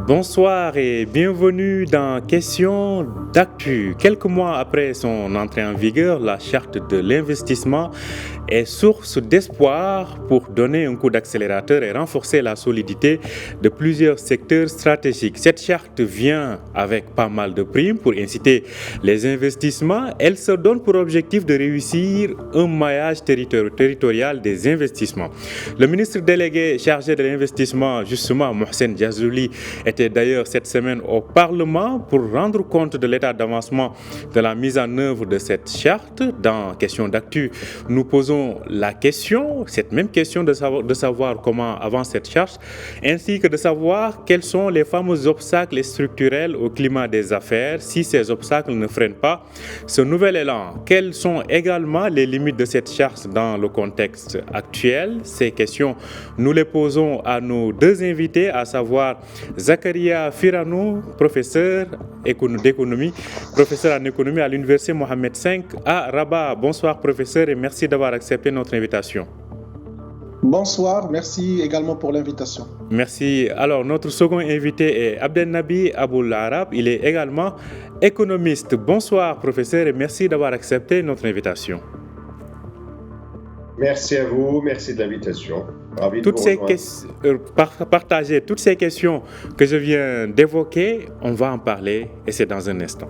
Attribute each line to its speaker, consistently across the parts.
Speaker 1: Bonsoir et bienvenue dans Question d'actu. Quelques mois après son entrée en vigueur, la charte de l'investissement est source d'espoir pour donner un coup d'accélérateur et renforcer la solidité de plusieurs secteurs stratégiques. Cette charte vient avec pas mal de primes pour inciter les investissements. Elle se donne pour objectif de réussir un maillage territorial des investissements. Le ministre délégué chargé de l'investissement, justement, Mohsen Jazuli, était d'ailleurs cette semaine au Parlement pour rendre compte de l'état d'avancement de la mise en œuvre de cette charte. Dans Question d'actu, nous posons cette même question de savoir comment avance cette charte, ainsi que de savoir quels sont les fameux obstacles structurels au climat des affaires, si ces obstacles ne freinent pas ce nouvel élan. Quelles sont également les limites de cette charte dans le contexte actuel? Ces questions, nous les posons à nos deux invités, à savoir Zakaria Firanou, professeur d'économie, professeur en économie à l'université Mohamed V à Rabat. Bonsoir professeur et merci d'avoir accepté notre invitation.
Speaker 2: Bonsoir, merci également pour l'invitation.
Speaker 1: Merci. Alors notre second invité est Abdelnaby Aboul Arab, il est également économiste. Bonsoir professeur et merci d'avoir accepté notre invitation.
Speaker 3: Merci à vous, merci de l'invitation.
Speaker 1: Partager toutes ces questions que je viens d'évoquer, on va en parler et c'est dans un instant.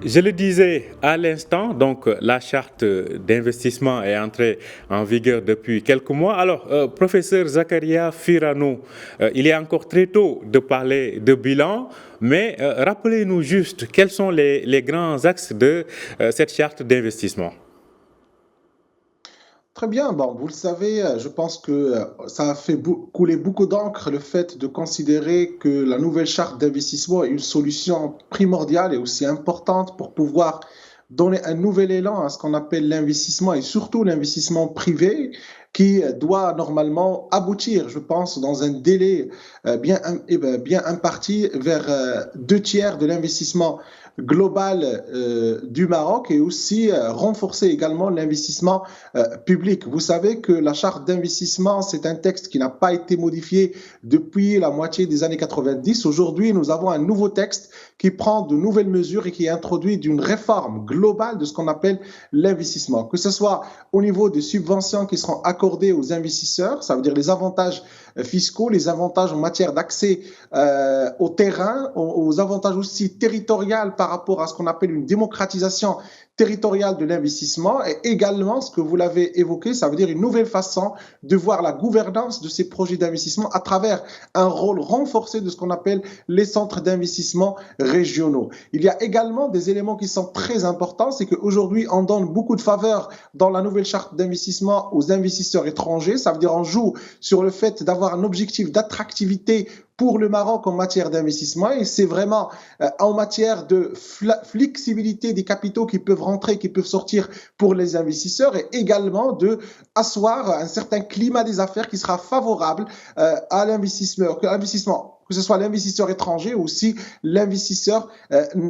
Speaker 1: Je le disais à l'instant, donc la charte d'investissement est entrée en vigueur depuis quelques mois. Alors, professeur Zakaria Firanou, il est encore très tôt de parler de bilan, mais rappelez-nous juste quels sont les grands axes de cette charte d'investissement.
Speaker 2: Très bien, bon, vous le savez, je pense que ça a fait couler beaucoup d'encre le fait de considérer que la nouvelle charte d'investissement est une solution primordiale et aussi importante pour pouvoir donner un nouvel élan à ce qu'on appelle l'investissement et surtout l'investissement privé qui doit normalement aboutir, je pense, dans un délai bien imparti vers 2/3 de l'investissement global du Maroc et aussi renforcer également l'investissement public. Vous savez que la charte d'investissement, c'est un texte qui n'a pas été modifié depuis la moitié des années 90. Aujourd'hui, nous avons un nouveau texte qui prend de nouvelles mesures et qui introduit d'une réforme globale de ce qu'on appelle l'investissement, que ce soit au niveau des subventions qui seront accordées aux investisseurs, ça veut dire les avantages fiscaux, les avantages en matière d'accès au terrain, aux avantages aussi territoriaux par rapport à ce qu'on appelle une démocratisation territoriale de l'investissement et également, ce que vous l'avez évoqué, ça veut dire une nouvelle façon de voir la gouvernance de ces projets d'investissement à travers un rôle renforcé de ce qu'on appelle les centres d'investissement régionaux. Il y a également des éléments qui sont très importants, c'est qu'aujourd'hui, on donne beaucoup de faveurs dans la nouvelle charte d'investissement aux investisseurs étrangers. Ça veut dire on joue sur le fait d'avoir un objectif d'attractivité pour le Maroc en matière d'investissement et c'est vraiment en matière de flexibilité des capitaux qui peuvent rentrer, qui peuvent sortir pour les investisseurs et également de asseoir un certain climat des affaires qui sera favorable à l'investissement, que ce soit l'investisseur étranger ou aussi l'investisseur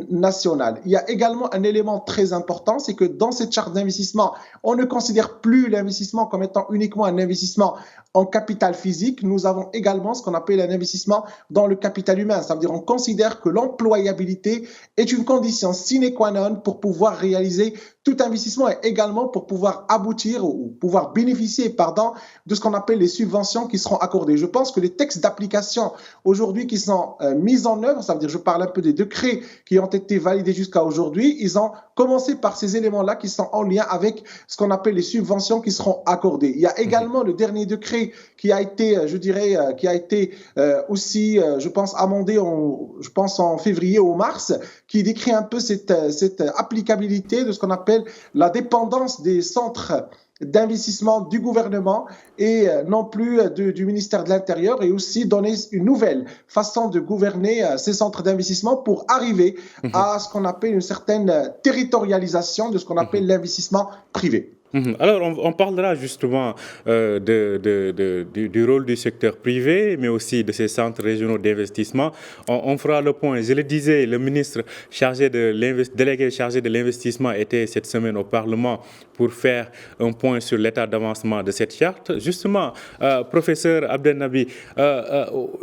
Speaker 2: national. Il y a également un élément très important, c'est que dans cette charte d'investissement, on ne considère plus l'investissement comme étant uniquement un investissement en capital physique. Nous avons également ce qu'on appelle un investissement dans le capital humain. Ça veut dire qu'on considère que l'employabilité est une condition sine qua non pour pouvoir réaliser tout investissement et également pour pouvoir aboutir ou pouvoir bénéficier, de ce qu'on appelle les subventions qui seront accordées. Je pense que les textes d'application aujourd'hui qui sont mis en œuvre, ça veut dire je parle un peu des décrets qui ont été validés jusqu'à aujourd'hui, ils ont commencé par ces éléments-là qui sont en lien avec ce qu'on appelle les subventions qui seront accordées. Il y a également le dernier décret qui a été, aussi, je pense, amendé en février ou mars, qui décrit un peu cette applicabilité de ce qu'on appelle la dépendance des centres d'investissement du gouvernement et non plus du ministère de l'Intérieur et aussi donner une nouvelle façon de gouverner ces centres d'investissement pour arriver à ce qu'on appelle une certaine territorialisation de ce qu'on appelle l'investissement privé.
Speaker 1: Alors, on parlera justement du rôle du secteur privé, mais aussi de ces centres régionaux d'investissement. On fera le point. Je le disais, le ministre délégué chargé de l'investissement était cette semaine au Parlement pour faire un point sur l'état d'avancement de cette charte. Justement, professeur Abdelnaby,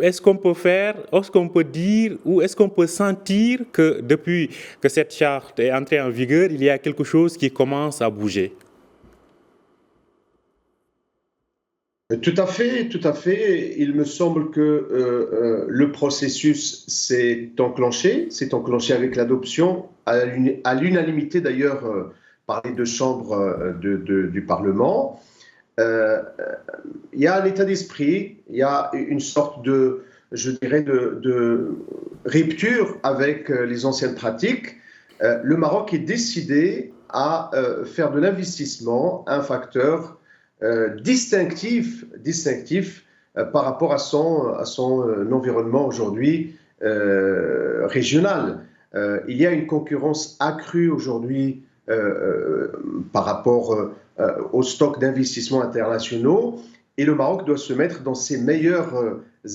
Speaker 1: est-ce qu'on peut dire ou est-ce qu'on peut sentir que depuis que cette charte est entrée en vigueur, il y a quelque chose qui commence à bouger?
Speaker 3: Tout à fait, tout à fait. Il me semble que le processus s'est enclenché avec l'adoption à l'unanimité d'ailleurs par les deux chambres du Parlement. Il y a un état d'esprit, il y a une sorte de rupture avec les anciennes pratiques. Le Maroc est décidé à faire de l'investissement un facteur distinctif par rapport à son environnement aujourd'hui régional. Il y a une concurrence accrue aujourd'hui par rapport au stock d'investissements internationaux et le Maroc doit se mettre dans ses meilleurs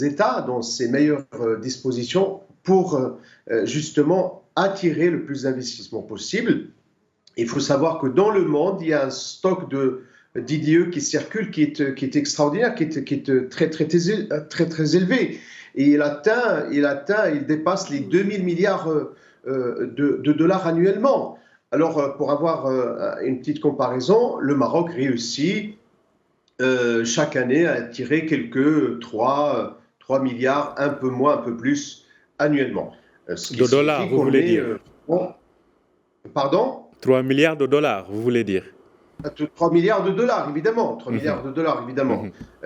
Speaker 3: états, dans ses meilleures dispositions pour justement attirer le plus d'investissements possible. Il faut savoir que dans le monde, il y a un stock d'IDE qui circule, qui est extraordinaire, qui est très élevé. Et il dépasse les 2000 milliards de dollars annuellement. Alors, pour avoir une petite comparaison, le Maroc réussit chaque année à attirer quelques 3 milliards, un peu moins, un peu plus, annuellement.
Speaker 1: De dollars, vous voulez dire
Speaker 3: Pardon ?
Speaker 1: 3 milliards de dollars, vous voulez dire
Speaker 3: 3 milliards de dollars, évidemment. 3 milliards de dollars, évidemment.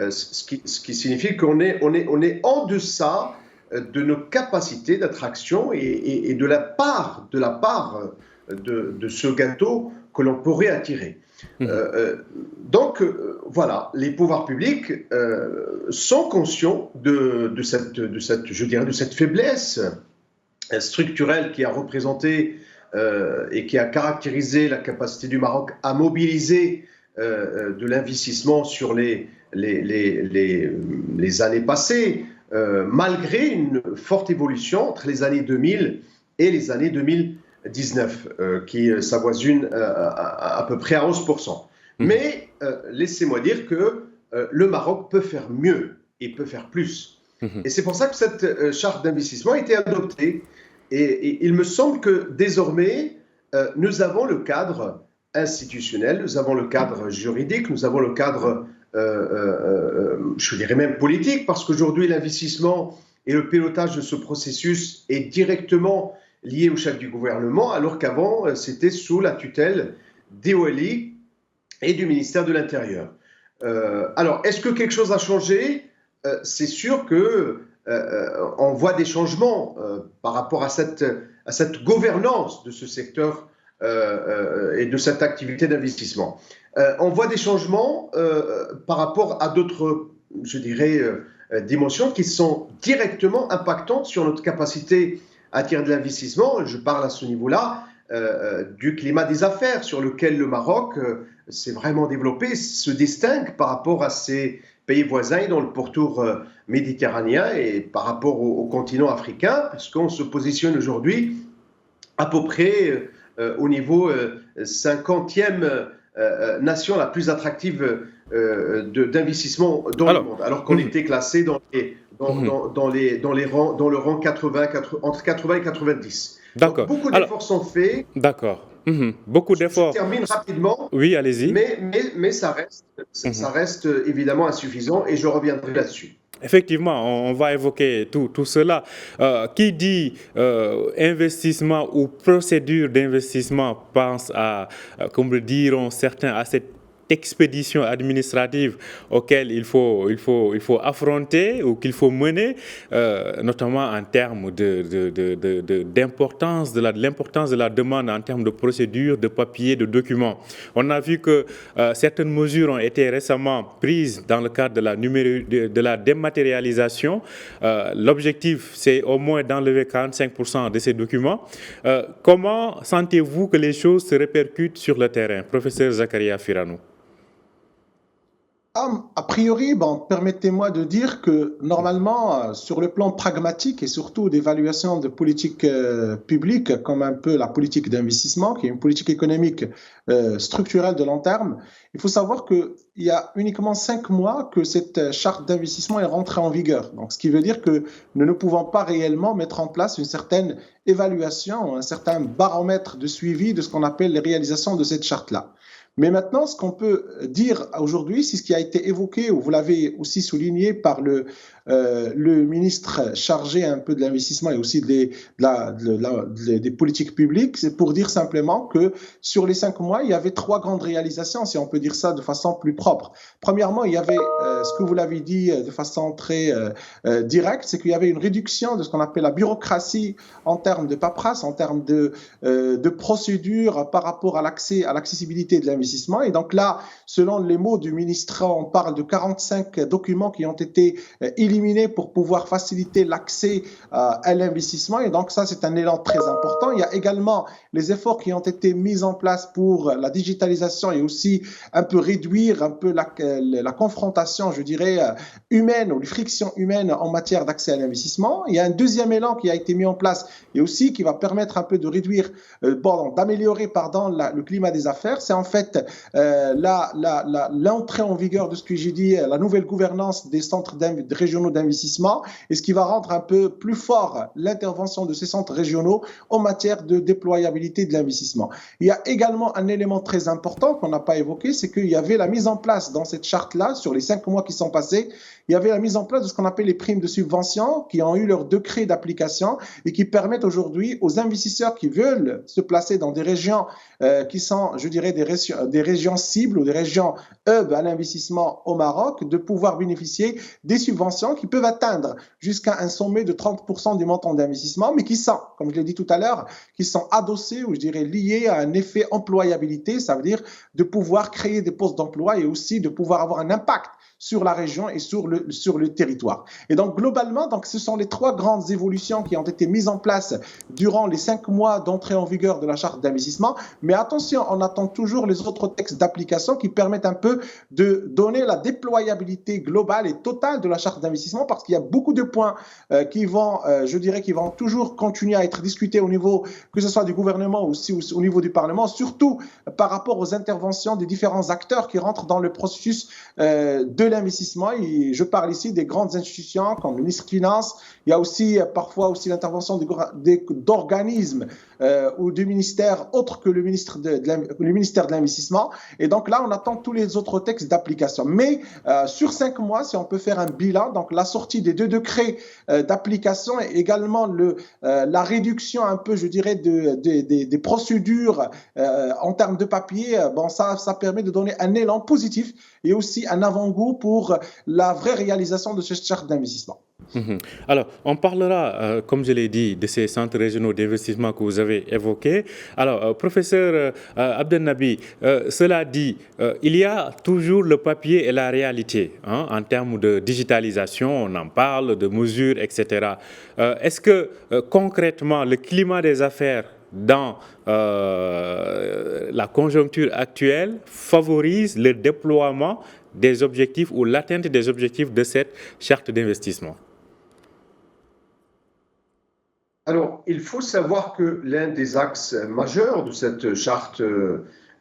Speaker 3: Ce qui signifie qu'on est en deçà de nos capacités d'attraction et de la part de ce gâteau que l'on pourrait attirer. Donc, voilà, les pouvoirs publics sont conscients de cette faiblesse structurelle qui a représenté et qui a caractérisé la capacité du Maroc à mobiliser de l'investissement sur les années passées, malgré une forte évolution entre les années 2000 et les années 2019, qui s'avoisine à peu près à 11%. Mais laissez-moi dire que le Maroc peut faire mieux et peut faire plus. Et c'est pour ça que cette charte d'investissement a été adoptée. Et il me semble que désormais, nous avons le cadre institutionnel, nous avons le cadre juridique, nous avons le cadre, je dirais même politique, parce qu'aujourd'hui, l'investissement et le pilotage de ce processus est directement lié au chef du gouvernement, alors qu'avant, c'était sous la tutelle d'EOLI et du ministère de l'Intérieur. Alors, est-ce que quelque chose a changé ? C'est sûr que on voit des changements par rapport à cette gouvernance de ce secteur et de cette activité d'investissement. On voit des changements par rapport à d'autres, je dirais, dimensions qui sont directement impactantes sur notre capacité à attirer de l'investissement. Je parle à ce niveau-là du climat des affaires sur lequel le Maroc s'est vraiment développé, se distingue par rapport à ses pays voisins dans le pourtour méditerranéen et par rapport au continent africain, parce qu'on se positionne aujourd'hui à peu près au niveau 50e nation la plus attractive d'investissement dans le monde, alors qu'on était classé dans le rang 80, entre 80 et 90.
Speaker 1: D'accord.
Speaker 3: Donc, beaucoup d'efforts sont faits.
Speaker 1: D'accord. Beaucoup d'efforts.
Speaker 3: Je termine rapidement.
Speaker 1: Oui, allez-y.
Speaker 3: Mais ça reste évidemment insuffisant et je reviendrai là-dessus.
Speaker 1: Effectivement, on va évoquer tout cela. Qui dit investissement ou procédure d'investissement pense à, comme le diront certains, à cette expéditions administratives auxquelles il faut affronter ou qu'il faut mener, notamment en termes d'importance, de l'importance de la demande en termes de procédures, de papiers, de documents. On a vu que certaines mesures ont été récemment prises dans le cadre de la dématérialisation. L'objectif, c'est au moins d'enlever 45% de ces documents. Comment sentez-vous que les choses se répercutent sur le terrain, professeur Zakaria Firanou?
Speaker 2: A priori, permettez-moi de dire que normalement, sur le plan pragmatique et surtout d'évaluation de politique publique, comme un peu la politique d'investissement, qui est une politique économique structurelle de long terme, il faut savoir qu'il y a uniquement 5 mois que cette charte d'investissement est rentrée en vigueur. Donc, ce qui veut dire que nous ne pouvons pas réellement mettre en place une certaine évaluation, un certain baromètre de suivi de ce qu'on appelle les réalisations de cette charte-là. Mais maintenant, ce qu'on peut dire aujourd'hui, c'est ce qui a été évoqué, ou vous l'avez aussi souligné par le ministre chargé un peu de l'investissement et aussi des politiques publiques, c'est pour dire simplement que sur les 5 mois, il y avait 3 grandes réalisations, si on peut dire ça de façon plus propre. Premièrement, il y avait ce que vous l'avez dit de façon très directe, c'est qu'il y avait une réduction de ce qu'on appelle la bureaucratie en termes de paperasse, en termes de procédures par rapport à l'accessibilité de l'investissement. Et donc là, selon les mots du ministre, on parle de 45 documents qui ont été éliminés pour pouvoir faciliter l'accès à l'investissement. Et donc ça, c'est un élan très important. Il y a également les efforts qui ont été mis en place pour la digitalisation et aussi un peu réduire un peu la confrontation, je dirais, humaine ou les frictions humaines en matière d'accès à l'investissement. Il y a un deuxième élan qui a été mis en place et aussi qui va permettre un peu de réduire, d'améliorer, le climat des affaires. C'est en fait l'entrée en vigueur de ce que j'ai dit, la nouvelle gouvernance des centres régionaux d'investissement, et ce qui va rendre un peu plus fort l'intervention de ces centres régionaux en matière de déployabilité de l'investissement. Il y a également un élément très important qu'on n'a pas évoqué, c'est qu'il y avait la mise en place dans cette charte-là, sur les 5 mois qui sont passés, il y avait la mise en place de ce qu'on appelle les primes de subvention qui ont eu leur décret d'application et qui permettent aujourd'hui aux investisseurs qui veulent se placer dans des régions qui sont, je dirais, des régions cibles ou des régions hub à l'investissement au Maroc, de pouvoir bénéficier des subventions qui peuvent atteindre jusqu'à un sommet de 30% du montant d'investissement, mais qui sont, comme je l'ai dit tout à l'heure, qui sont adossés ou je dirais liés à un effet employabilité, ça veut dire de pouvoir créer des postes d'emploi et aussi de pouvoir avoir un impact sur la région et sur le territoire. Et donc, globalement, ce sont les 3 grandes évolutions qui ont été mises en place durant les 5 mois d'entrée en vigueur de la charte d'investissement. Mais attention, on attend toujours les autres textes d'application qui permettent un peu de donner la déployabilité globale et totale de la charte d'investissement, parce qu'il y a beaucoup de points qui vont toujours continuer à être discutés au niveau, que ce soit du gouvernement ou aussi au niveau du Parlement, surtout par rapport aux interventions des différents acteurs qui rentrent dans le processus de l'investissement. Et je parle ici des grandes institutions comme le ministre des Finances. Il y a aussi parfois aussi l'intervention d'organismes ou de ministères autres que le ministère de l'investissement. Et donc là, on attend tous les autres textes d'application. Mais sur 5 mois, si on peut faire un bilan, donc la sortie des 2 décrets d'application et également la réduction un peu, je dirais, des procédures en termes de papier, ça permet de donner un élan positif et aussi un avant-goût pour la vraie réalisation de cette charte d'investissement.
Speaker 1: Alors, on parlera, comme je l'ai dit, de ces centres régionaux d'investissement que vous avez évoqués. Alors, professeur Abdelnaby, cela dit, il y a toujours le papier et la réalité en termes de digitalisation, on en parle, de mesures, etc. Est-ce que concrètement, le climat des affaires dans la conjoncture actuelle favorise le déploiement des objectifs ou l'atteinte des objectifs de cette charte d'investissement?
Speaker 3: Alors, il faut savoir que l'un des axes majeurs de cette charte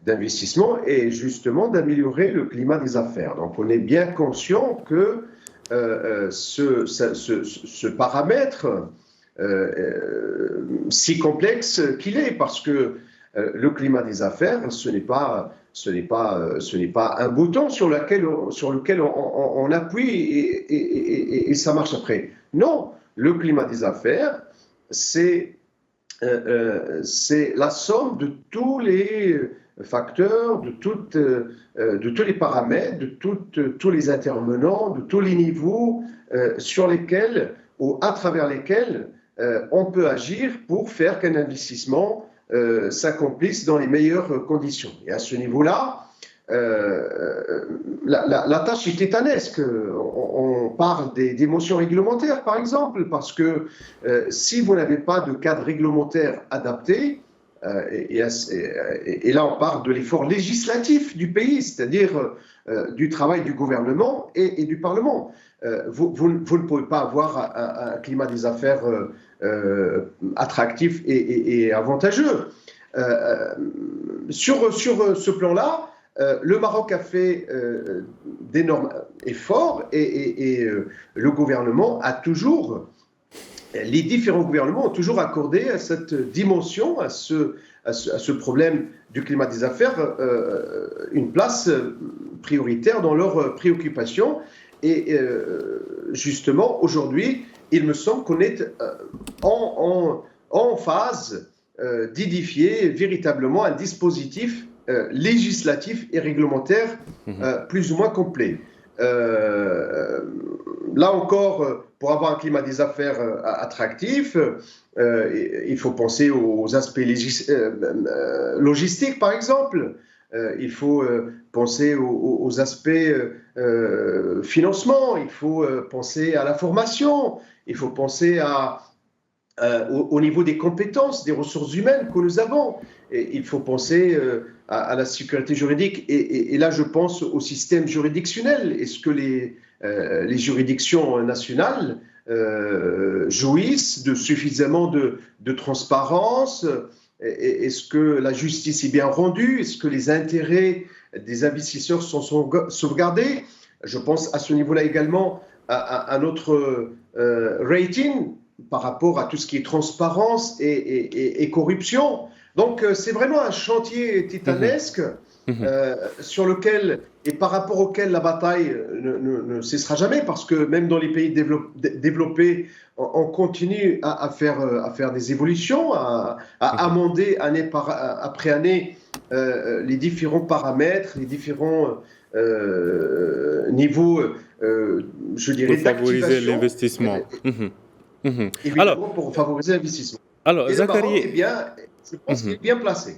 Speaker 3: d'investissement est justement d'améliorer le climat des affaires. Donc, on est bien conscient que ce paramètre, si complexe qu'il est, parce que le climat des affaires, ce n'est pas un bouton sur lequel on appuie et ça marche après. Non, le climat des affaires, c'est la somme de tous les facteurs, de tous les paramètres, de tous les intervenants, de tous les niveaux sur lesquels ou à travers lesquels on peut agir pour faire qu'un investissement s'accomplisse dans les meilleures conditions. Et à ce niveau-là, la tâche est titanesque. On parle des motions réglementaires, par exemple, parce que si vous n'avez pas de cadre réglementaire adapté, et là on parle de l'effort législatif du pays, c'est-à-dire du travail du gouvernement et du Parlement. Vous ne pouvez pas avoir un climat des affaires attractif et avantageux. Sur ce plan-là, le Maroc a fait d'énormes efforts et le gouvernement a toujours, les différents gouvernements ont toujours accordé à cette dimension, à ce problème du climat des affaires, une place prioritaire dans leurs préoccupations. Et justement, aujourd'hui, il me semble qu'on est en phase d'édifier véritablement un dispositif législatif et réglementaire plus ou moins complet. Là encore, pour avoir un climat des affaires attractif, il faut penser aux aspects logistiques, par exemple. Il faut penser aux aspects financement, il faut penser à la formation, il faut penser au niveau des compétences, des ressources humaines que nous avons. Et il faut penser à la sécurité juridique. Et là, je pense au système juridictionnel. Est-ce que les juridictions nationales jouissent de suffisamment de transparence? Est-ce que la justice est bien rendue? Est-ce que les intérêts des investisseurs sont sauvegardés? Je pense à ce niveau-là également à notre rating par rapport à tout ce qui est transparence et corruption. Donc, c'est vraiment un chantier titanesque sur lequel et par rapport auquel la bataille ne cessera jamais, parce que même dans les pays développés, on continue à faire des évolutions, à amender année après année les différents paramètres, les différents niveaux, je dirais,
Speaker 1: pour favoriser l'investissement.
Speaker 3: Évidemment, pour favoriser l'investissement.
Speaker 1: Alors,
Speaker 3: et
Speaker 1: Zakaria,
Speaker 3: je pense qu'il est bien placé.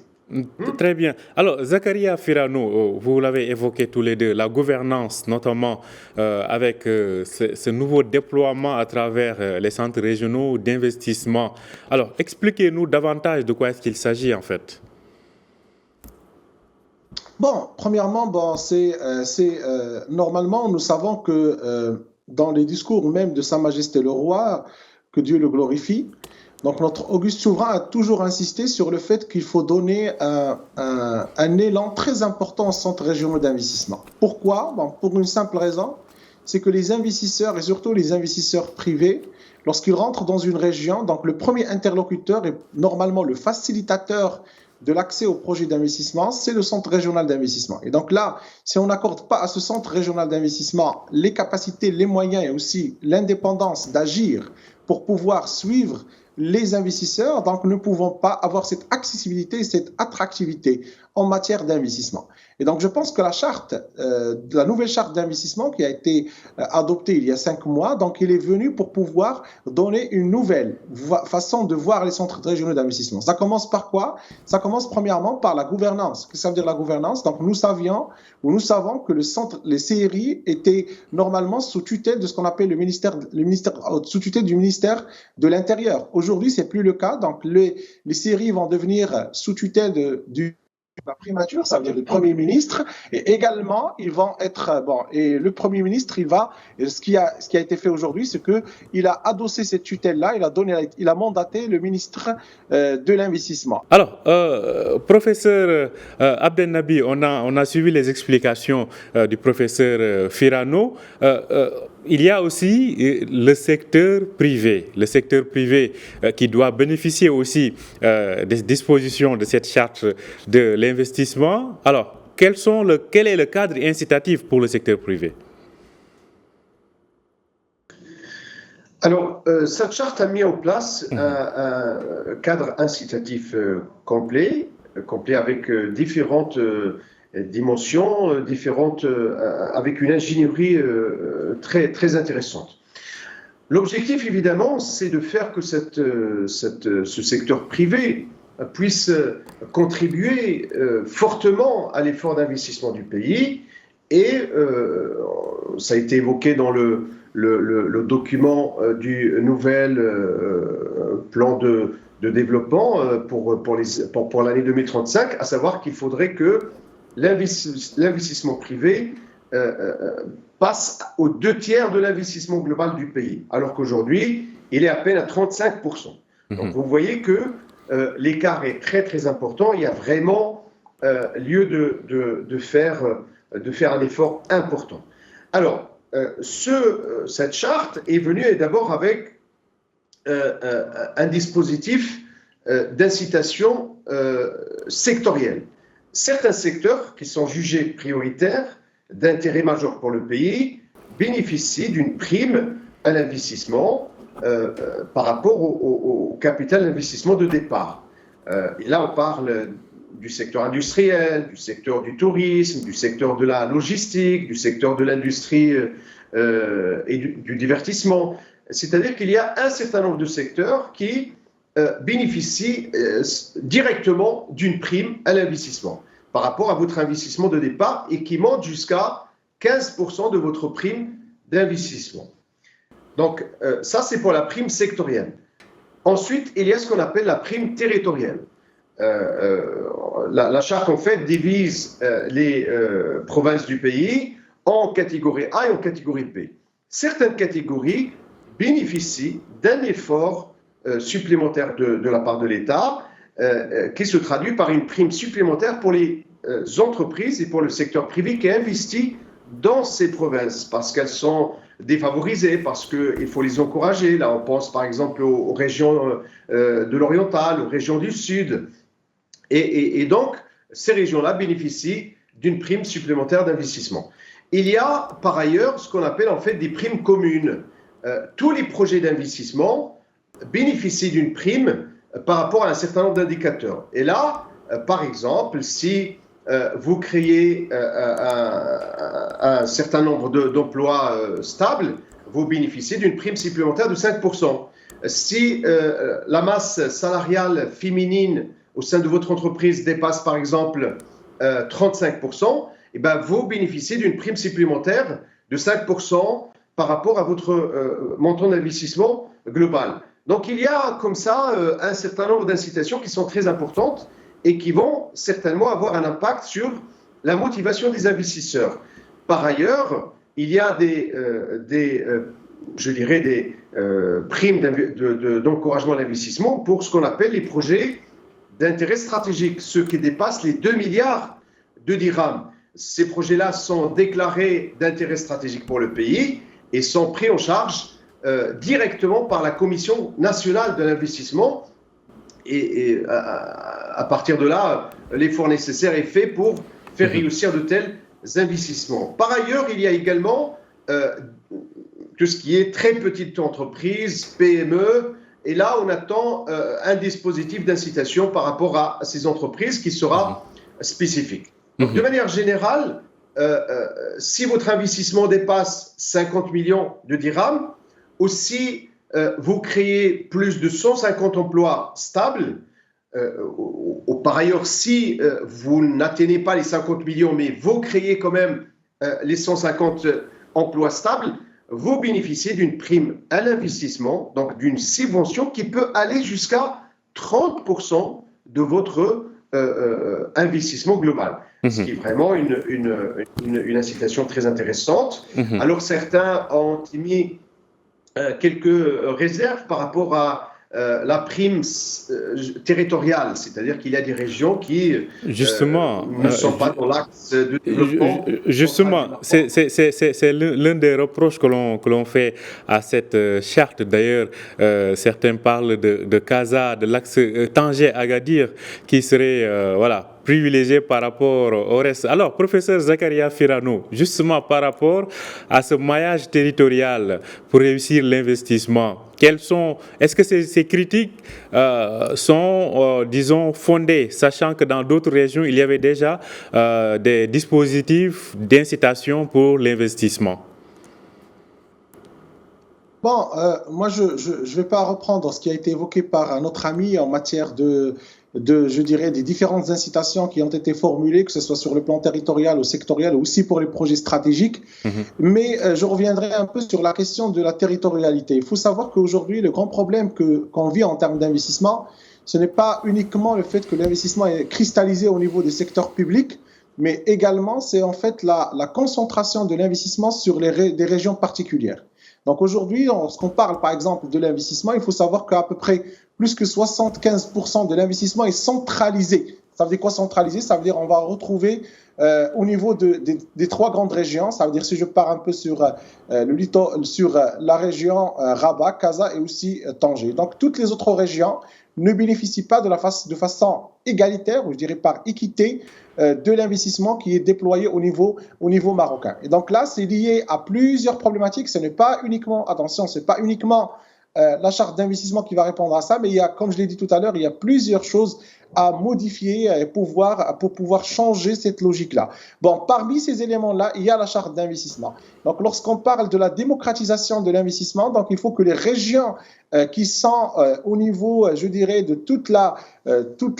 Speaker 1: Très bien. Alors, Zakaria Firano, vous l'avez évoqué tous les deux, la gouvernance, notamment avec ce nouveau déploiement à travers les centres régionaux d'investissement. Alors, expliquez-nous davantage de quoi est-ce qu'il s'agit en fait.
Speaker 2: Bon, premièrement, normalement, nous savons que dans les discours même de Sa Majesté le Roi, que Dieu le glorifie, donc notre auguste souverain a toujours insisté sur le fait qu'il faut donner un élan très important aux centres régionaux d'investissement. Pourquoi? Bon, pour une simple raison, c'est que les investisseurs, et surtout les investisseurs privés, lorsqu'ils rentrent dans une région, donc le premier interlocuteur est normalement le facilitateur de l'accès au projet d'investissement, c'est le centre régional d'investissement. Et donc là, si on n'accorde pas à ce centre régional d'investissement les capacités, les moyens et aussi l'indépendance d'agir pour pouvoir suivre les investisseurs, donc nous ne pouvons pas avoir cette accessibilité, cette attractivité en matière d'investissement. Et donc je pense que la nouvelle charte d'investissement qui a été adoptée il y a 5 mois, donc il est venu pour pouvoir donner une nouvelle façon de voir les centres régionaux d'investissement. Ça commence par quoi? Ça commence premièrement par la gouvernance. Qu'est-ce que ça veut dire la gouvernance? Donc nous savons que les CRI étaient normalement sous tutelle de ce qu'on appelle sous tutelle du ministère de l'Intérieur. Aujourd'hui, c'est plus le cas. Donc les CRI vont devenir sous tutelle de la primature, ça veut dire le Premier ministre, et également ils vont être et le Premier ministre, ce qui a été fait aujourd'hui, c'est que il a adossé cette tutelle-là, il a mandaté le ministre de l'investissement.
Speaker 1: Alors, professeur Abdelnaby, on a suivi les explications du professeur Firano. Il y a aussi le secteur privé qui doit bénéficier aussi des dispositions de cette charte de l'investissement. Alors, quel est le cadre incitatif pour le secteur privé?
Speaker 3: Alors, cette charte a mis en place un cadre incitatif complet complet avec différentes dimensions, avec une ingénierie très, très intéressante. L'objectif, évidemment, c'est de faire que ce secteur privé puisse contribuer fortement à l'effort d'investissement du pays. Et ça a été évoqué dans le document du nouvel plan de développement pour l'année 2035, à savoir qu'il faudrait que l'investissement privé passe aux 2/3 de l'investissement global du pays, alors qu'aujourd'hui, il est à peine à 35%. Donc vous voyez que l'écart est très très important. Il y a vraiment lieu de faire un effort important. Alors, cette charte est venue d'abord avec un dispositif d'incitation sectorielle. Certains secteurs qui sont jugés prioritaires, d'intérêt majeur pour le pays, bénéficient d'une prime à l'investissement par rapport au capital d'investissement de départ. Et là, on parle du secteur industriel, du secteur du tourisme, du secteur de la logistique, du secteur de l'industrie et du divertissement. C'est-à-dire qu'il y a un certain nombre de secteurs qui bénéficient directement d'une prime à l'investissement par rapport à votre investissement de départ et qui monte jusqu'à 15% de votre prime d'investissement. Donc, ça, c'est pour la prime sectorielle. Ensuite, il y a ce qu'on appelle la prime territoriale. La charte, en fait, divise les provinces du pays en catégorie A et en catégorie B. Certaines catégories bénéficient d'un effort supplémentaire de la part de l'État qui se traduit par une prime supplémentaire pour les entreprises et pour le secteur privé qui investit dans ces provinces parce qu'elles sont défavorisées, parce qu'il faut les encourager. Là, on pense par exemple aux régions de l'Oriental, aux régions du Sud. Et donc, ces régions-là bénéficient d'une prime supplémentaire d'investissement. Il y a par ailleurs ce qu'on appelle en fait des primes communes. Tous les projets d'investissement bénéficient d'une prime par rapport à un certain nombre d'indicateurs. Et là, par exemple, si vous créez un certain nombre d'emplois stables, vous bénéficiez d'une prime supplémentaire de 5%. Si la masse salariale féminine au sein de votre entreprise dépasse par exemple 35%, et ben, vous bénéficiez d'une prime supplémentaire de 5% par rapport à votre montant d'investissement global. Donc il y a comme ça un certain nombre d'incitations qui sont très importantes et qui vont certainement avoir un impact sur la motivation des investisseurs. Par ailleurs, il y a des primes d'encouragement à l'investissement pour ce qu'on appelle les projets d'intérêt stratégique, ceux qui dépassent les 2 milliards de dirhams. Ces projets-là sont déclarés d'intérêt stratégique pour le pays et sont pris en charge directement par la Commission nationale de l'investissement. Et à partir de là, l'effort nécessaire est fait pour faire réussir de tels investissements. Par ailleurs, il y a également tout ce qui est très petite entreprise, PME, et là, on attend un dispositif d'incitation par rapport à ces entreprises qui sera spécifique. Donc, de manière générale, si votre investissement dépasse 50 millions de dirhams, ou si vous créez plus de 150 emplois stables, ou par ailleurs, si vous n'atteignez pas les 50 millions, mais vous créez quand même les 150 emplois stables, vous bénéficiez d'une prime à l'investissement, donc d'une subvention qui peut aller jusqu'à 30% de votre investissement global. Ce qui est vraiment une incitation très intéressante. Alors certains ont émis quelques réserves par rapport à la prime territoriale, c'est-à-dire qu'il y a des régions qui ne sont pas dans l'axe de développement.
Speaker 1: Justement, c'est l'un des reproches que l'on fait à cette charte. D'ailleurs, certains parlent de Casa, de l'axe Tanger-Agadir, qui serait privilégié par rapport au reste. Alors, professeur Zakaria Firano, justement par rapport à ce maillage territorial pour réussir l'investissement, est-ce que ces critiques sont, disons, fondées, sachant que dans d'autres régions, il y avait déjà des dispositifs d'incitation pour l'investissement?
Speaker 2: Bon, moi, je ne vais pas reprendre ce qui a été évoqué par un autre ami en matière je dirais, des différentes incitations qui ont été formulées, que ce soit sur le plan territorial ou sectoriel, ou aussi pour les projets stratégiques. Mais je reviendrai un peu sur la question de la territorialité. Il faut savoir qu'aujourd'hui, le grand problème qu'on vit en termes d'investissement, ce n'est pas uniquement le fait que l'investissement est cristallisé au niveau des secteurs publics, mais également, c'est en fait la concentration de l'investissement sur des régions particulières. Donc aujourd'hui, lorsqu'on parle par exemple de l'investissement, il faut savoir qu'à peu près plus que 75% de l'investissement est centralisé. Ça veut dire quoi centralisé? Ça veut dire qu'on va retrouver au niveau des trois grandes régions. Ça veut dire si je pars un peu sur la région Rabat, Casa et aussi Tanger. Donc toutes les autres régions ne bénéficient pas de façon égalitaire, ou je dirais par équité, de l'investissement qui est déployé au niveau marocain. Et donc là, c'est lié à plusieurs problématiques. Ce n'est pas uniquement, attention, ce n'est pas uniquement la charte d'investissement qui va répondre à ça, mais il y a, comme je l'ai dit tout à l'heure, il y a plusieurs choses à modifier pour pouvoir changer cette logique-là. Bon, parmi ces éléments-là, il y a la charte d'investissement. Donc, lorsqu'on parle de la démocratisation de l'investissement, donc il faut que les régions qui sont au niveau, je dirais, de toutes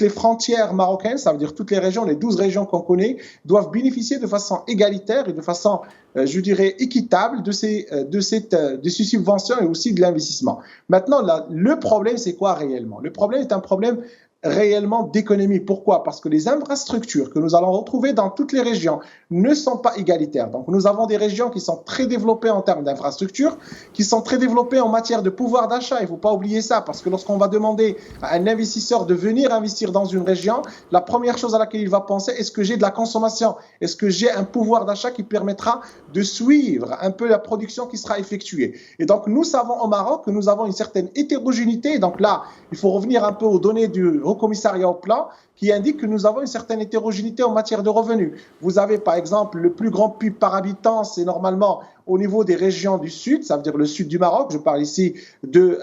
Speaker 2: les frontières marocaines, ça veut dire toutes les régions, les 12 régions qu'on connaît, doivent bénéficier de façon égalitaire et de façon, je dirais, équitable de ces subventions et aussi de l'investissement. Maintenant, le problème, c'est quoi réellement? Le problème est un problème réellement d'économie. Pourquoi? Parce que les infrastructures que nous allons retrouver dans toutes les régions ne sont pas égalitaires. Donc, nous avons des régions qui sont très développées en termes d'infrastructures, qui sont très développées en matière de pouvoir d'achat. Il ne faut pas oublier ça, parce que lorsqu'on va demander à un investisseur de venir investir dans une région, la première chose à laquelle il va penser, est-ce que j'ai de la consommation? Est-ce que j'ai un pouvoir d'achat qui permettra de suivre un peu la production qui sera effectuée? Et donc, nous savons au Maroc que nous avons une certaine hétérogénéité. Donc là, il faut revenir un peu aux données du Haut-Commissariat au Plan, qui indique que nous avons une certaine hétérogénéité en matière de revenus. Vous avez par exemple le plus grand PIB par habitant, c'est normalement au niveau des régions du sud, ça veut dire le sud du Maroc. Je parle ici de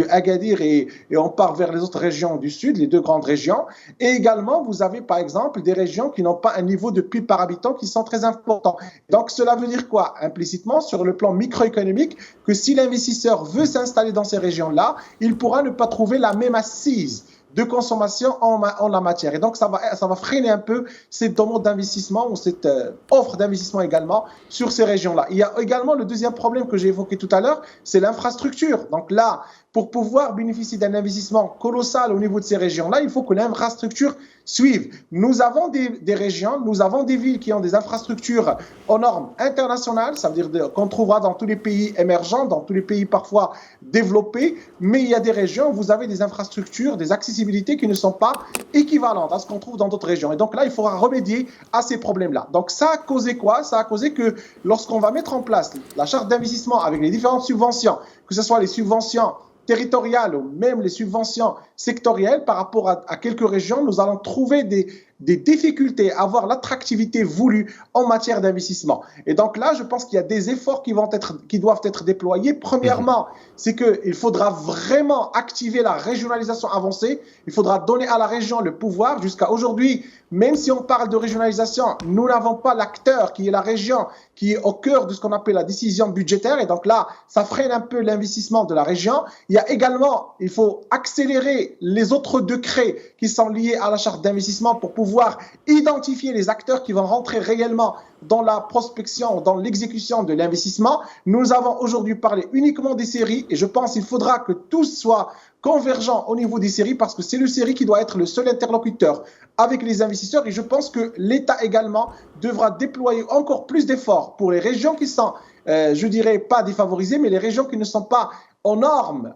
Speaker 2: Agadir et on part vers les autres régions du sud, les deux grandes régions. Et également, vous avez par exemple des régions qui n'ont pas un niveau de PIB par habitant qui sont très importants. Donc cela veut dire quoi? Implicitement, sur le plan microéconomique, que si l'investisseur veut s'installer dans ces régions-là, il pourra ne pas trouver la même assise de consommation en la matière. Et donc, ça va freiner un peu cette demande d'investissement ou cette offre d'investissement également sur ces régions-là. Il y a également le deuxième problème que j'ai évoqué tout à l'heure, c'est l'infrastructure. Donc là, pour pouvoir bénéficier d'un investissement colossal au niveau de ces régions-là, il faut que l'infrastructure suive. Nous avons des régions, nous avons des villes qui ont des infrastructures aux normes internationales, ça veut dire qu'on trouvera dans tous les pays émergents, dans tous les pays parfois développés, mais il y a des régions où vous avez des infrastructures, des accessibilités qui ne sont pas équivalentes à ce qu'on trouve dans d'autres régions. Et donc là, il faudra remédier à ces problèmes-là. Donc ça a causé quoi? Ça a causé que lorsqu'on va mettre en place la charte d'investissement avec les différentes subventions, que ce soit les subventions territoriales ou même les subventions sectorielles par rapport à quelques régions, nous allons trouver des difficultés à avoir l'attractivité voulue en matière d'investissement. Et donc là, je pense qu'il y a des efforts qui doivent être déployés. Premièrement, c'est qu'il faudra vraiment activer la régionalisation avancée. Il faudra donner à la région le pouvoir. Jusqu'à aujourd'hui, même si on parle de régionalisation, nous n'avons pas l'acteur qui est la région, qui est au cœur de ce qu'on appelle la décision budgétaire. Et donc là, ça freine un peu l'investissement de la région. Il y a également, il faut accélérer les autres décrets qui sont liés à la charte d'investissement pour pouvoir identifier les acteurs qui vont rentrer réellement dans la prospection, dans l'exécution de l'investissement. Nous avons aujourd'hui parlé uniquement des séries et je pense qu'il faudra que tout soit convergent au niveau des séries parce que c'est le série qui doit être le seul interlocuteur avec les investisseurs et je pense que l'État également devra déployer encore plus d'efforts pour les régions qui sont, je dirais pas défavorisées, mais les régions qui ne sont pas aux normes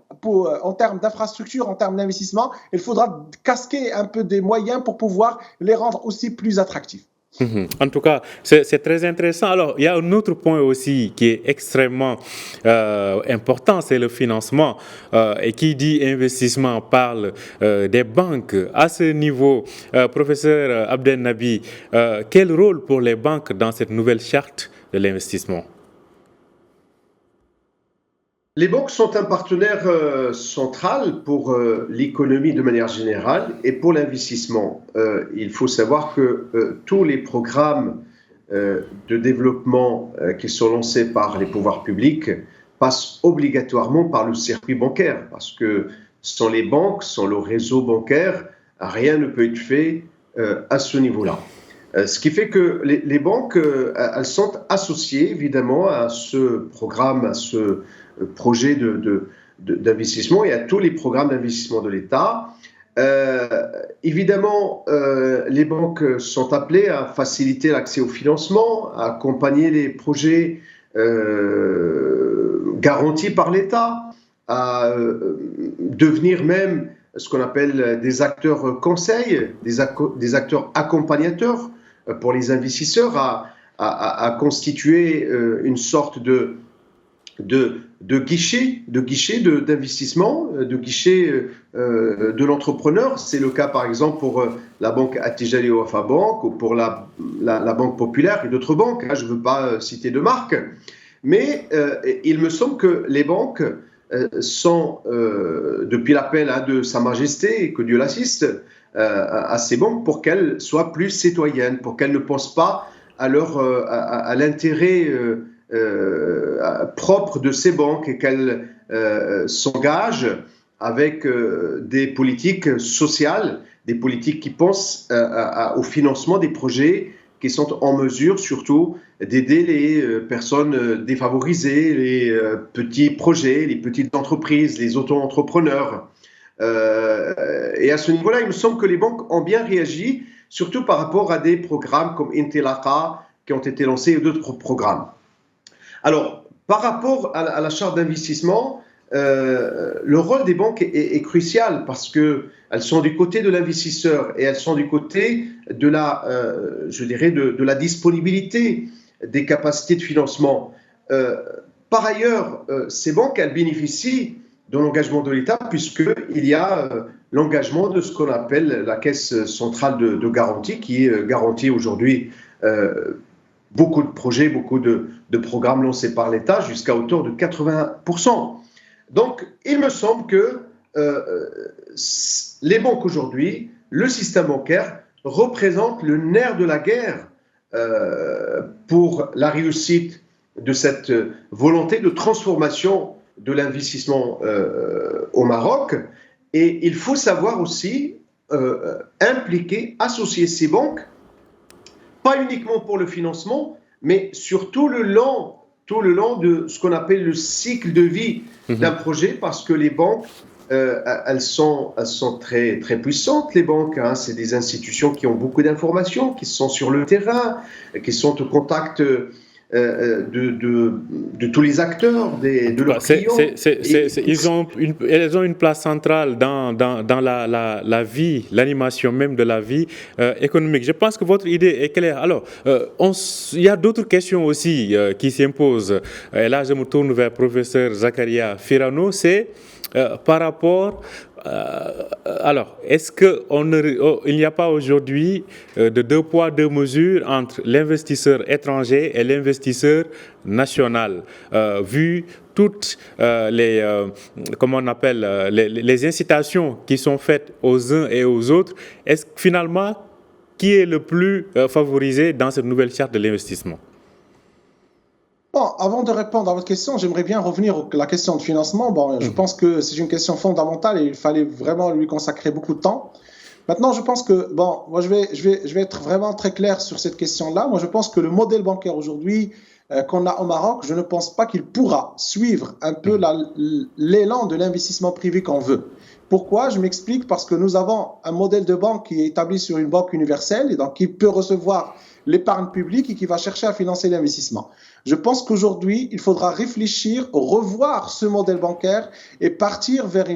Speaker 2: en termes d'infrastructure, en termes d'investissement. Il faudra casquer un peu des moyens pour pouvoir les rendre aussi plus attractifs.
Speaker 1: En tout cas, c'est très intéressant. Alors, il y a un autre point aussi qui est extrêmement important, c'est le financement. Et qui dit investissement parle des banques. À ce niveau, professeur Abdel Nabi, quel rôle pour les banques dans cette nouvelle charte de l'investissement?
Speaker 3: Les banques sont un partenaire central pour l'économie de manière générale et pour l'investissement. Il faut savoir que tous les programmes de développement qui sont lancés par les pouvoirs publics passent obligatoirement par le circuit bancaire, parce que sans les banques, sans le réseau bancaire, rien ne peut être fait à ce niveau-là. Ce qui fait que les banques, elles sont associées évidemment à ce programme, à ce projet d'investissement et à tous les programmes d'investissement de l'État. Évidemment, les banques sont appelées à faciliter l'accès au financement, à accompagner les projets garantis par l'État, à devenir même ce qu'on appelle des acteurs conseils, des acteurs accompagnateurs pour les investisseurs, à constituer une sorte de guichet d'investissement, de guichet de l'entrepreneur. C'est le cas par exemple pour la banque Attijari Wafa Bank ou pour la Banque Populaire et d'autres banques. Je ne veux pas citer de marque, mais il me semble que les banques sont, depuis l'appel de Sa Majesté, et que Dieu l'assiste, à ces banques pour qu'elles soient plus citoyennes, pour qu'elles ne pensent pas à l'intérêt propre de ces banques et qu'elles s'engagent avec des politiques sociales, des politiques qui pensent au financement des projets qui sont en mesure surtout d'aider les personnes défavorisées, les petits projets, les petites entreprises, les auto-entrepreneurs. Et à ce niveau-là, il me semble que les banques ont bien réagi, surtout par rapport à des programmes comme Intelaka qui ont été lancés et d'autres programmes. Alors, par rapport à la charte d'investissement, le rôle des banques est crucial parce qu'elles sont du côté de l'investisseur et elles sont du côté de de la disponibilité des capacités de financement. Par ailleurs, ces banques, elles bénéficient de l'engagement de l'État puisqu'il y a l'engagement de ce qu'on appelle la caisse centrale de garantie qui garantit aujourd'hui beaucoup de projets, beaucoup de programmes lancés par l'État, jusqu'à hauteur de 80%. Donc, il me semble que les banques aujourd'hui, le système bancaire, représentent le nerf de la guerre pour la réussite de cette volonté de transformation de l'investissement au Maroc. Et il faut savoir aussi impliquer, associer ces banques, pas uniquement pour le financement, mais sur tout le long de ce qu'on appelle le cycle de vie d'un projet, parce que les banques, elles sont très, très puissantes, les banques. C'est des institutions qui ont beaucoup d'informations, qui sont sur le terrain, qui sont au contact de tous les acteurs, de leurs clients.
Speaker 1: Elles ont une place centrale dans la vie, l'animation même de la vie économique. Je pense que votre idée est claire. Alors, il y a d'autres questions aussi qui s'imposent. Et là, je me tourne vers le professeur Zakaria Firano. C'est par rapport... alors, est-ce qu'il n'y a pas aujourd'hui de deux poids, deux mesures entre l'investisseur étranger et l'investisseur national, vu toutes les incitations qui sont faites aux uns et aux autres? Est-ce que finalement, qui est le plus favorisé dans cette nouvelle charte de l'investissement?
Speaker 2: Bon, avant de répondre à votre question, j'aimerais bien revenir à la question de financement. Bon, je pense que c'est une question fondamentale et il fallait vraiment lui consacrer beaucoup de temps. Maintenant, je pense que, bon, moi je vais être vraiment très clair sur cette question-là. Moi, je pense que le modèle bancaire aujourd'hui qu'on a au Maroc, je ne pense pas qu'il pourra suivre un peu l'élan de l'investissement privé qu'on veut. Pourquoi? Je m'explique, parce que nous avons un modèle de banque qui est établi sur une banque universelle et donc qui peut recevoir l'épargne publique et qui va chercher à financer l'investissement. Je pense qu'aujourd'hui, il faudra réfléchir, revoir ce modèle bancaire et partir vers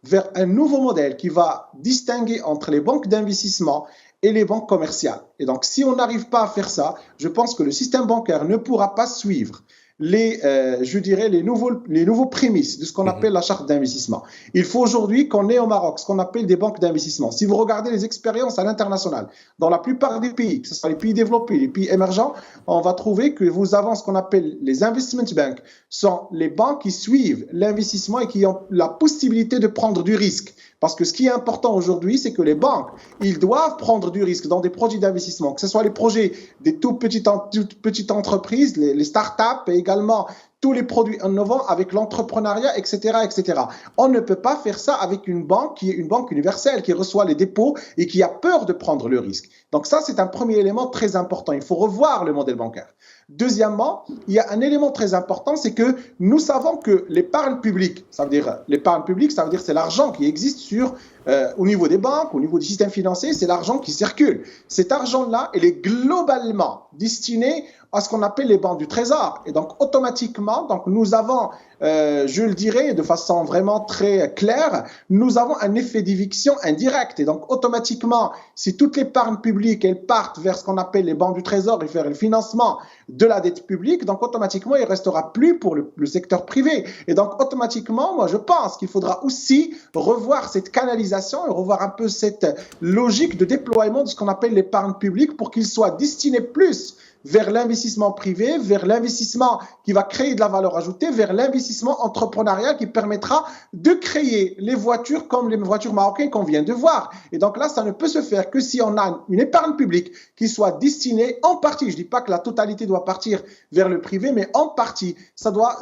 Speaker 2: vers un nouveau modèle qui va distinguer entre les banques d'investissement et les banques commerciales. Et donc, si on n'arrive pas à faire ça, je pense que le système bancaire ne pourra pas suivre les nouveaux prémices de ce qu'on appelle la charte d'investissement. Il faut aujourd'hui qu'on ait au Maroc ce qu'on appelle des banques d'investissement. Si vous regardez les expériences à l'international, dans la plupart des pays, que ce soit les pays développés, les pays émergents, on va trouver que vous avez ce qu'on appelle les investment banks, sont les banques qui suivent l'investissement et qui ont la possibilité de prendre du risque. Parce que ce qui est important aujourd'hui, c'est que les banques, ils doivent prendre du risque dans des projets d'investissement, que ce soit les projets des toutes petites entreprises, les startups et également tous les produits innovants avec l'entrepreneuriat, etc., etc. On ne peut pas faire ça avec une banque qui est une banque universelle, qui reçoit les dépôts et qui a peur de prendre le risque. Donc ça, c'est un premier élément très important. Il faut revoir le modèle bancaire. Deuxièmement, il y a un élément très important, c'est que nous savons que l'épargne publique, ça veut dire c'est l'argent qui existe au niveau des banques, au niveau du système financier, c'est l'argent qui circule. Cet argent-là, il est globalement destiné à ce qu'on appelle les banques du trésor. Et donc, automatiquement, nous avons, je le dirais de façon vraiment très claire, nous avons un effet d'éviction indirect. Et donc, automatiquement, si toute l'épargne publique, elle part vers ce qu'on appelle les banques du trésor et vers le financement de la dette publique, donc automatiquement, il ne restera plus pour le secteur privé. Et donc, automatiquement, moi, je pense qu'il faudra aussi revoir cette canalisation et revoir un peu cette logique de déploiement de ce qu'on appelle l'épargne publique pour qu'il soit destiné plus vers l'investissement privé, vers l'investissement qui va créer de la valeur ajoutée, vers l'investissement entrepreneurial qui permettra de créer les voitures comme les voitures marocaines qu'on vient de voir. Et donc là, ça ne peut se faire que si on a une épargne publique qui soit destinée en partie, je ne dis pas que la totalité doit partir vers le privé, mais en partie, ça doit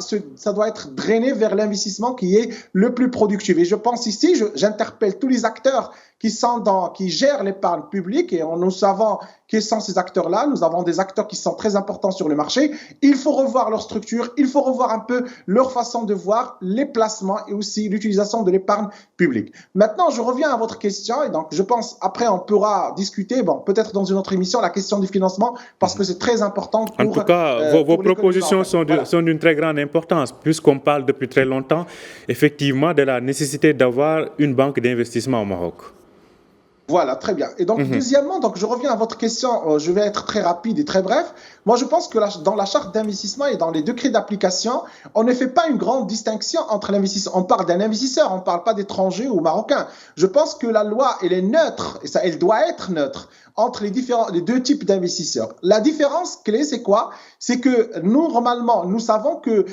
Speaker 2: être drainé vers l'investissement qui est le plus productif. Et je pense ici, j'interpelle tous les acteurs qui gèrent l'épargne publique et nous savons qui sont ces acteurs-là. Nous avons des acteurs qui sont très importants sur le marché. Il faut revoir leur structure, il faut revoir un peu leur façon de voir les placements et aussi l'utilisation de l'épargne publique. Maintenant, je reviens à votre question et donc je pense après on pourra discuter, peut-être dans une autre émission, la question du financement parce que c'est très important pour...
Speaker 1: En tout cas, vos propositions sont d'une très grande importance puisqu'on parle depuis très longtemps effectivement de la nécessité d'avoir une banque d'investissement au Maroc.
Speaker 2: Voilà, très bien. Et donc, deuxièmement, je reviens à votre question, je vais être très rapide et très bref. Moi, je pense que dans la charte d'investissement et dans les décrets d'application, on ne fait pas une grande distinction entre l'investisseur. On parle d'un investisseur, on ne parle pas d'étranger ou marocain. Je pense que la loi, elle est neutre, et ça, elle doit être neutre entre les deux types d'investisseurs. La différence clé, c'est quoi? C'est que normalement, nous savons que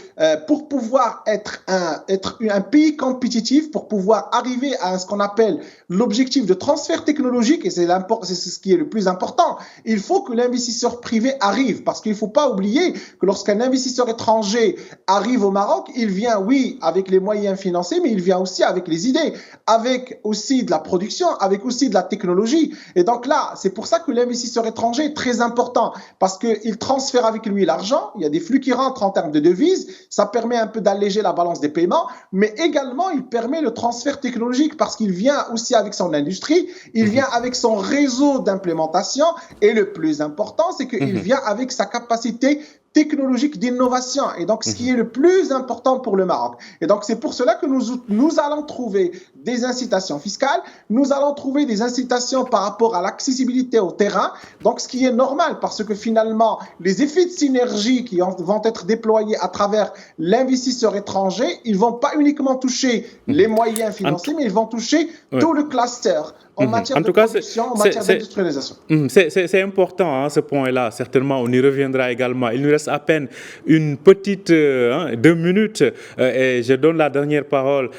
Speaker 2: pour pouvoir être un pays compétitif, pour pouvoir arriver à ce qu'on appelle l'objectif de transfert technologique, et c'est ce qui est le plus important, il faut que l'investisseur privé arrive, parce qu'il ne faut pas oublier que lorsqu'un investisseur étranger arrive au Maroc, il vient, oui, avec les moyens financiers, mais il vient aussi avec les idées, avec aussi de la production, avec aussi de la technologie. Et donc là, c'est pour ça que l'investisseur étranger est très important, parce qu'il transfère avec lui l'argent, il y a des flux qui rentrent en termes de devises, ça permet un peu d'alléger la balance des paiements, mais également il permet le transfert technologique, parce qu'il vient aussi avec son industrie, il vient avec son réseau d'implémentation, et le plus important, c'est qu'il vient avec sa capacité technologique d'innovation. Et donc, ce qui est le plus important pour le Maroc. Et donc, c'est pour cela que nous allons trouver des incitations fiscales, nous allons trouver des incitations par rapport à l'accessibilité au terrain. Donc, ce qui est normal parce que finalement, les effets de synergie qui vont être déployés à travers l'investisseur étranger, ils ne vont pas uniquement toucher les moyens financiers, mais ils vont toucher tout le cluster. En matière de production, en matière d'industrialisation.
Speaker 1: C'est important, ce point-là. Certainement, on y reviendra également. Il nous reste à peine une petite 2 minutes et je donne la dernière parole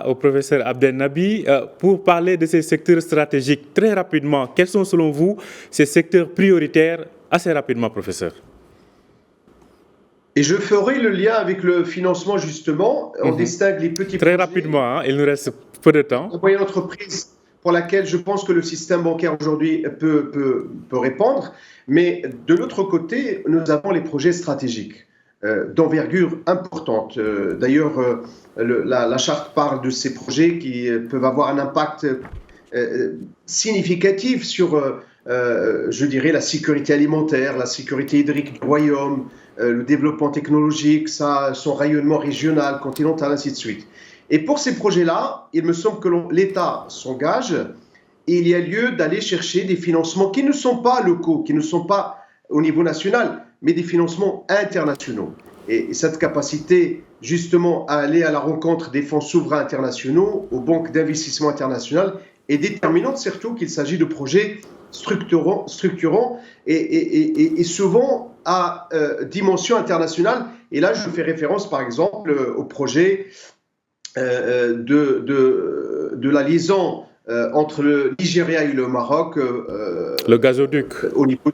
Speaker 1: au professeur Abdel Nabi pour parler de ces secteurs stratégiques. Très rapidement, quels sont selon vous ces secteurs prioritaires? Assez rapidement, professeur.
Speaker 3: Et je ferai le lien avec le financement, justement. On distingue les petits
Speaker 1: Très rapidement, il nous reste peu de temps.
Speaker 3: Vous voyez l'entreprise pour laquelle je pense que le système bancaire aujourd'hui peut répondre. Mais de l'autre côté, nous avons les projets stratégiques d'envergure importante. D'ailleurs, la charte parle de ces projets qui peuvent avoir un impact significatif sur, je dirais, la sécurité alimentaire, la sécurité hydrique du royaume, le développement technologique, son rayonnement régional, continental, ainsi de suite. Et pour ces projets-là, il me semble que l'État s'engage il y a lieu d'aller chercher des financements qui ne sont pas locaux, qui ne sont pas au niveau national, mais des financements internationaux. Et cette capacité, justement, à aller à la rencontre des fonds souverains internationaux, aux banques d'investissement internationales, est déterminante, surtout qu'il s'agit de projets structurants et souvent à dimension internationale. Et là, je fais référence, par exemple, au projet de la liaison entre le Nigeria et le Maroc.
Speaker 1: Le gazoduc.
Speaker 3: Au niveau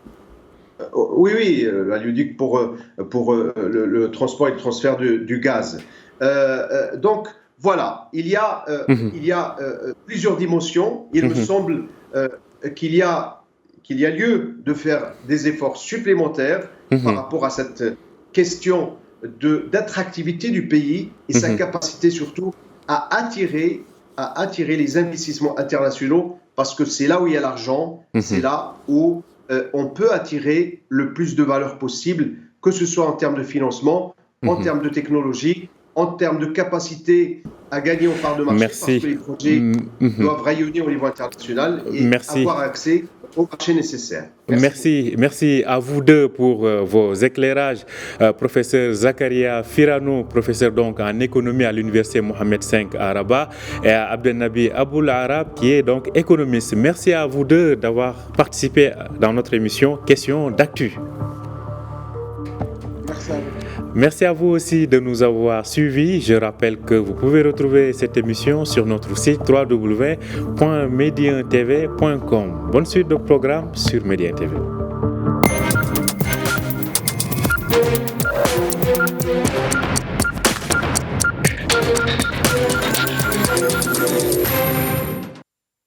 Speaker 3: oui, l'aléoduc pour le transport et le transfert du gaz. Donc, voilà, il y a plusieurs dimensions. Il me semble qu'il y a lieu de faire des efforts supplémentaires par rapport à cette question d'attractivité du pays et sa capacité surtout à attirer les investissements internationaux, parce que c'est là où il y a l'argent, c'est là où on peut attirer le plus de valeur possible, que ce soit en termes de financement, en termes de technologie, en termes de capacité à gagner en part de marché, parce que les projets doivent rayonner au niveau international et avoir accès au marché nécessaire.
Speaker 1: Merci à vous deux pour vos éclairages. Professeur Zakaria Firano, professeur donc en économie à l'université Mohamed V à Rabat, et à Abdelnaby Aboul Arab, qui est donc économiste. Merci à vous deux d'avoir participé dans notre émission Questions d'actu.
Speaker 2: Merci à vous.
Speaker 1: Merci à vous aussi de nous avoir suivis. Je rappelle que vous pouvez retrouver cette émission sur notre site www.medientv.com. Bonne suite de programme sur Médien TV.